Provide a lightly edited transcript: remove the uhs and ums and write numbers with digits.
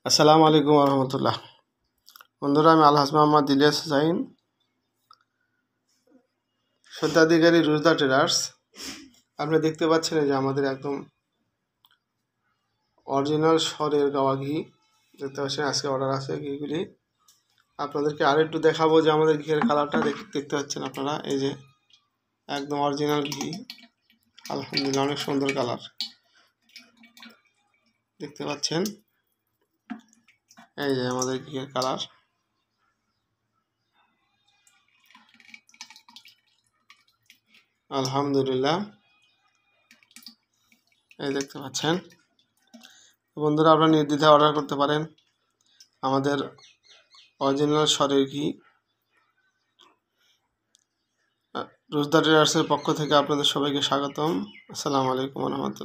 আসসালামু আলাইকুম রহমতুল্লাহ। বন্ধুরা, আমি আলহাজ মোহাম্মদ ইলিয়াস হুসাইন, স্বত্বাধিকারী রুজদা ট্রেডার্স। আপনারা দেখতে পাচ্ছেন যে আমাদের একদম অরিজিনাল স্বরের গাওয়া ঘি দেখতে পাচ্ছেন। আজকে অর্ডার আছে ঘিগুলি। আপনাদেরকে আরেকটু দেখাবো যে আমাদের ঘিয়ের কালারটা দেখতে পাচ্ছেন আপনারা। এই যে একদম অরিজিনাল ঘি, আলহামদুলিল্লাহ অনেক সুন্দর কালার দেখতে পাচ্ছেন। এই যে আমাদের ঘিয়ের কালার, আলহামদুলিল্লাহ এই দেখতে পাচ্ছেন। বন্ধুরা, আপনারা নির্দ্বিধায় অর্ডার করতে পারেন আমাদের অরিজিনাল স্বরের ঘি। রুজদা ট্রেডার্সের পক্ষ থেকে আপনাদের সবাইকে স্বাগতম। আসসালামু আলাইকুম রহমতুল্লাহ।